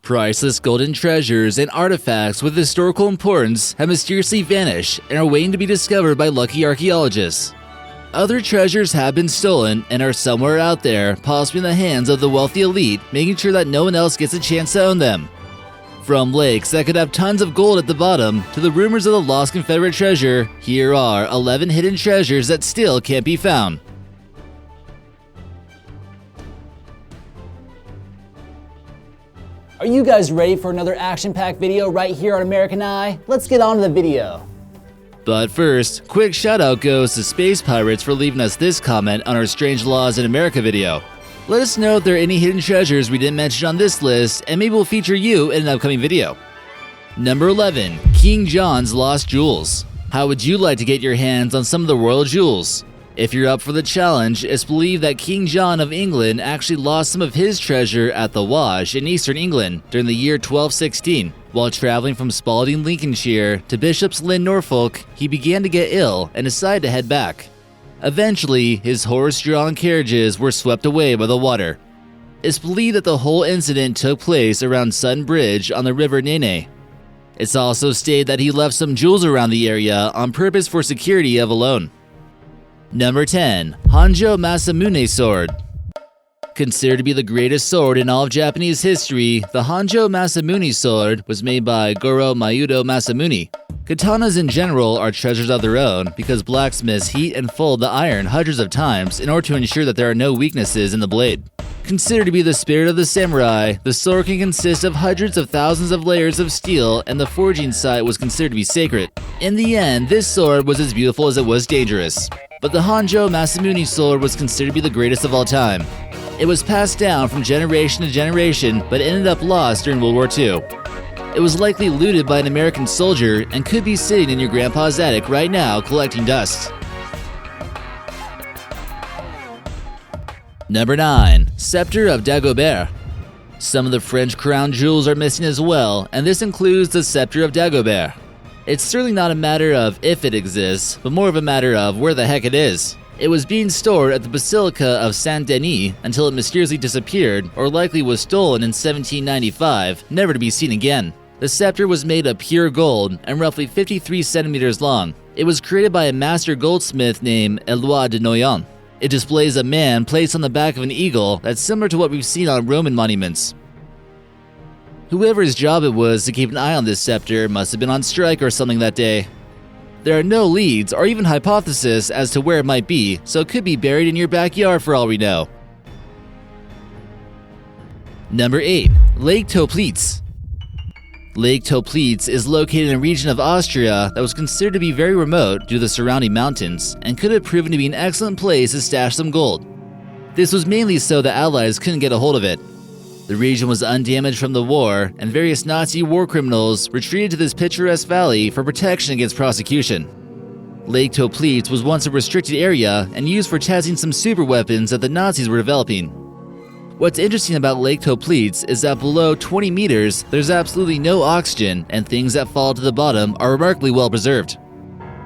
Priceless golden treasures and artifacts with historical importance have mysteriously vanished and are waiting to be discovered by lucky archaeologists. Other treasures have been stolen and are somewhere out there, possibly in the hands of the wealthy elite, making sure that no one else gets a chance to own them. From lakes that could have tons of gold at the bottom to the rumors of the lost Confederate treasure, here are 11 hidden treasures that still can't be found. Are you guys ready for another action-packed video right here on American Eye? Let's get on to the video. But first, quick shout-out goes to Space Pirates for leaving us this comment on our Strange Laws in America video. Let us know if there are any hidden treasures we didn't mention on this list, and maybe we'll feature you in an upcoming video. Number 11. King John's Lost Jewels. How would you like to get your hands on some of the royal jewels? If you're up for the challenge, it's believed that King John of England actually lost some of his treasure at the Wash in eastern England during the year 1216. While traveling from Spalding, Lincolnshire to Bishop's Lynn, Norfolk, he began to get ill and decided to head back. Eventually, his horse-drawn carriages were swept away by the water. It's believed that the whole incident took place around Sutton Bridge on the River Nene. It's also stated that he left some jewels around the area on purpose for security of a loan. Number 10. Honjo Masamune Sword. Considered to be the greatest sword in all of Japanese history, the Honjo Masamune sword was made by Goro Mayudo Masamune. Katanas in general are treasures of their own because blacksmiths heat and fold the iron hundreds of times in order to ensure that there are no weaknesses in the blade. Considered to be the spirit of the samurai, the sword can consist of hundreds of thousands of layers of steel, and the forging site was considered to be sacred. In the end, this sword was as beautiful as it was dangerous. But the Honjo Masamune sword was considered to be the greatest of all time. It was passed down from generation to generation, but ended up lost during World War II. It was likely looted by an American soldier and could be sitting in your grandpa's attic right now collecting dust. Number 9. Scepter of Dagobah. Some of the French crown jewels are missing as well, and this includes the Scepter of Dagobah. It's certainly not a matter of if it exists, but more of a matter of where the heck it is. It was being stored at the Basilica of Saint-Denis until it mysteriously disappeared, or likely was stolen in 1795, never to be seen again. The scepter was made of pure gold and roughly 53 centimeters long. It was created by a master goldsmith named Éloi de Noyon. It displays a man placed on the back of an eagle that's similar to what we've seen on Roman monuments. Whoever's job it was to keep an eye on this scepter must have been on strike or something that day. There are no leads or even hypotheses as to where it might be, so it could be buried in your backyard for all we know. Number 8. Lake Toplitz. Lake Toplitz is located in a region of Austria that was considered to be very remote due to the surrounding mountains, and could have proven to be an excellent place to stash some gold. This was mainly so the Allies couldn't get a hold of it. The region was undamaged from the war, and various Nazi war criminals retreated to this picturesque valley for protection against prosecution. Lake Toplitz was once a restricted area and used for testing some super weapons that the Nazis were developing. What's interesting about Lake Toplitz is that below 20 meters, there's absolutely no oxygen, and things that fall to the bottom are remarkably well preserved.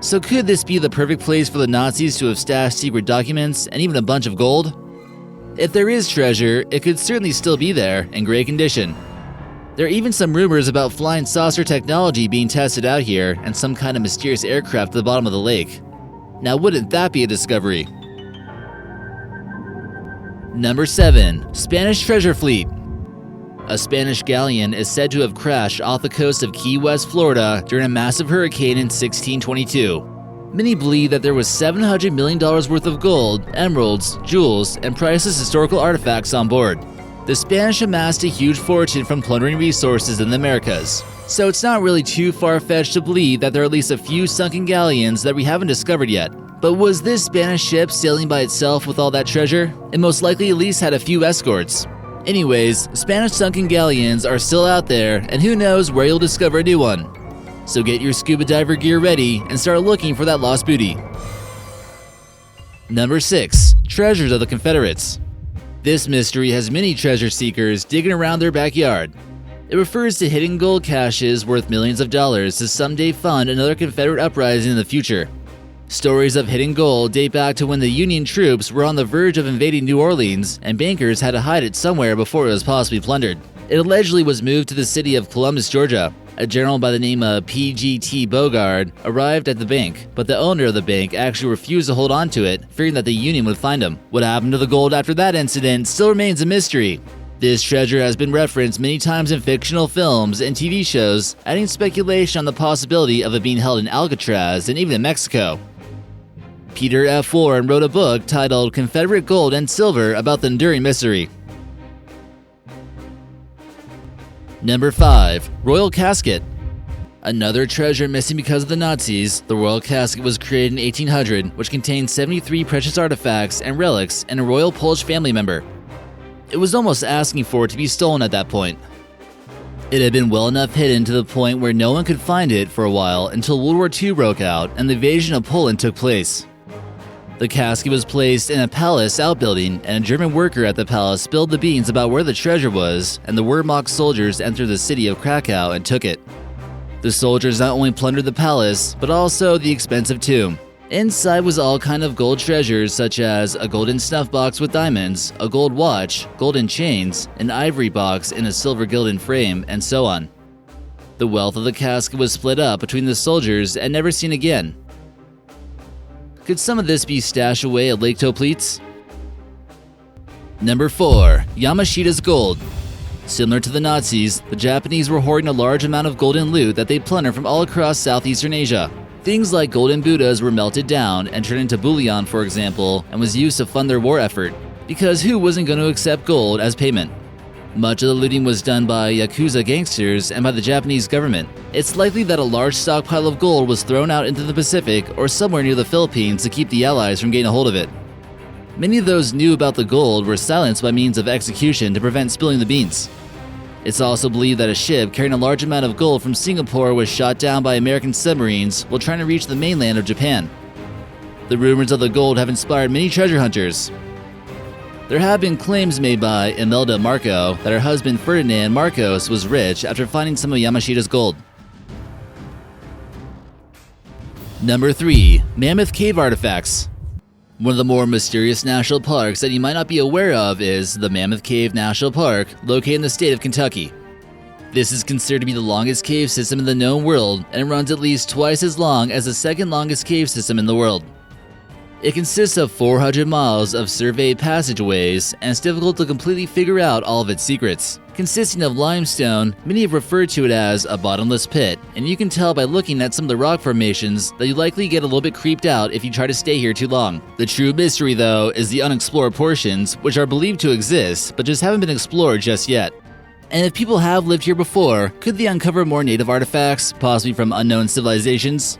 So could this be the perfect place for the Nazis to have stashed secret documents and even a bunch of gold? If there is treasure, it could certainly still be there, in great condition. There are even some rumors about flying saucer technology being tested out here and some kind of mysterious aircraft at the bottom of the lake. Now wouldn't that be a discovery? Number 7. Spanish Treasure Fleet. A Spanish galleon is said to have crashed off the coast of Key West, Florida during a massive hurricane in 1622. Many believe that there was $700 million worth of gold, emeralds, jewels, and priceless historical artifacts on board. The Spanish amassed a huge fortune from plundering resources in the Americas, so it's not really too far-fetched to believe that there are at least a few sunken galleons that we haven't discovered yet. But was this Spanish ship sailing by itself with all that treasure? It most likely at least had a few escorts. Anyways, Spanish sunken galleons are still out there, and who knows where you'll discover a new one. So get your scuba diver gear ready and start looking for that lost booty. Number 6. Treasures of the Confederates. This mystery has many treasure seekers digging around their backyard. It refers to hidden gold caches worth millions of dollars to someday fund another Confederate uprising in the future. Stories of hidden gold date back to when the Union troops were on the verge of invading New Orleans, and bankers had to hide it somewhere before it was possibly plundered. It allegedly was moved to the city of Columbus, Georgia. A general by the name of P.G.T. Bogard arrived at the bank, but the owner of the bank actually refused to hold on to it, fearing that the Union would find him. What happened to the gold after that incident still remains a mystery. This treasure has been referenced many times in fictional films and TV shows, adding speculation on the possibility of it being held in Alcatraz and even in Mexico. Peter F. Warren wrote a book titled Confederate Gold and Silver about the enduring mystery. Number 5. Royal Casket. Another treasure missing because of the Nazis, the Royal Casket was created in 1800, which contained 73 precious artifacts and relics and a royal Polish family member. It was almost asking for it to be stolen at that point. It had been well enough hidden to the point where no one could find it for a while until World War II broke out and the invasion of Poland took place. The casket was placed in a palace outbuilding, and a German worker at the palace spilled the beans about where the treasure was, and the Wehrmacht soldiers entered the city of Krakow and took it. The soldiers not only plundered the palace, but also the expensive tomb. Inside was all kind of gold treasures such as a golden snuff box with diamonds, a gold watch, golden chains, an ivory box in a silver gilded frame, and so on. The wealth of the casket was split up between the soldiers and never seen again. Could some of this be stashed away at Lake Topletz? Number 4. Yamashita's Gold. Similar to the Nazis, the Japanese were hoarding a large amount of golden loot that they plundered from all across Southeastern Asia. Things like golden Buddhas were melted down and turned into bullion, for example, and was used to fund their war effort, because who wasn't going to accept gold as payment? Much of the looting was done by Yakuza gangsters and by the Japanese government. It's likely that a large stockpile of gold was thrown out into the Pacific or somewhere near the Philippines to keep the Allies from getting a hold of it. Many of those who knew about the gold were silenced by means of execution to prevent spilling the beans. It's also believed that a ship carrying a large amount of gold from Singapore was shot down by American submarines while trying to reach the mainland of Japan. The rumors of the gold have inspired many treasure hunters. There have been claims made by Imelda Marco that her husband Ferdinand Marcos was rich after finding some of Yamashita's gold. Number 3. Mammoth Cave Artifacts. One of the more mysterious national parks that you might not be aware of is the Mammoth Cave National Park, located in the state of Kentucky. This is considered to be the longest cave system in the known world, and it runs at least twice as long as the second longest cave system in the world. It consists of 400 miles of surveyed passageways, and it's difficult to completely figure out all of its secrets. Consisting of limestone, many have referred to it as a bottomless pit, and you can tell by looking at some of the rock formations that you likely get a little bit creeped out if you try to stay here too long. The true mystery, though, is the unexplored portions, which are believed to exist, but just haven't been explored just yet. And if people have lived here before, could they uncover more native artifacts, possibly from unknown civilizations?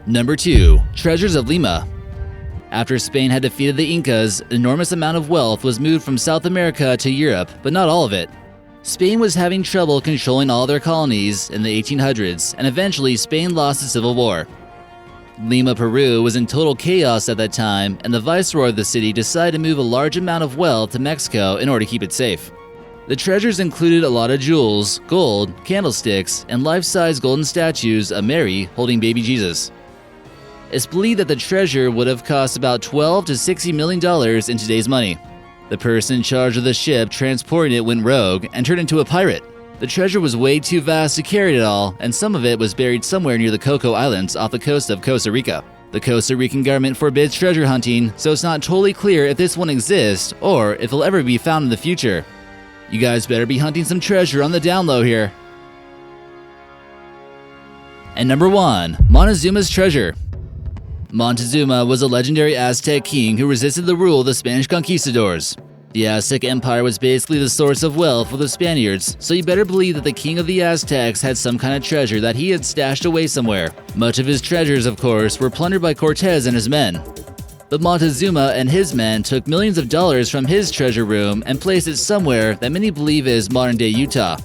Number 2. Treasures of Lima. After Spain had defeated the Incas, an enormous amount of wealth was moved from South America to Europe, but not all of it. Spain was having trouble controlling all their colonies in the 1800s, and eventually Spain lost the Civil War. Lima, Peru was in total chaos at that time, and the viceroy of the city decided to move a large amount of wealth to Mexico in order to keep it safe. The treasures included a lot of jewels, gold, candlesticks, and life-size golden statues of Mary holding baby Jesus. It's believed that the treasure would have cost about $12 to $60 million in today's money. The person in charge of the ship transporting it went rogue and turned into a pirate. The treasure was way too vast to carry it all, and some of it was buried somewhere near the Coco Islands off the coast of Costa Rica. The Costa Rican government forbids treasure hunting, so it's not totally clear if this one exists or if it'll ever be found in the future. You guys better be hunting some treasure on the down low here. And number 1, Montezuma's Treasure. Montezuma was a legendary Aztec king who resisted the rule of the Spanish conquistadors. The Aztec Empire was basically the source of wealth for the Spaniards, so you better believe that the king of the Aztecs had some kind of treasure that he had stashed away somewhere. Much of his treasures, of course, were plundered by Cortez and his men. But Montezuma and his men took millions of dollars from his treasure room and placed it somewhere that many believe is modern-day Utah.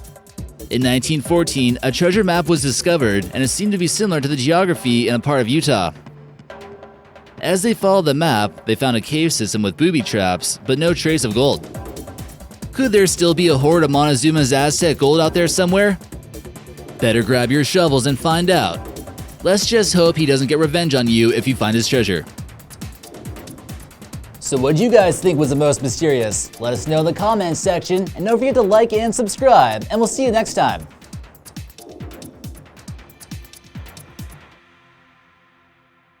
In 1914, a treasure map was discovered, and it seemed to be similar to the geography in a part of Utah. As they followed the map, they found a cave system with booby traps, but no trace of gold. Could there still be a hoard of Montezuma's Aztec gold out there somewhere? Better grab your shovels and find out. Let's just hope he doesn't get revenge on you if you find his treasure. So what do you guys think was the most mysterious? Let us know in the comments section, and don't forget to like and subscribe, and we'll see you next time.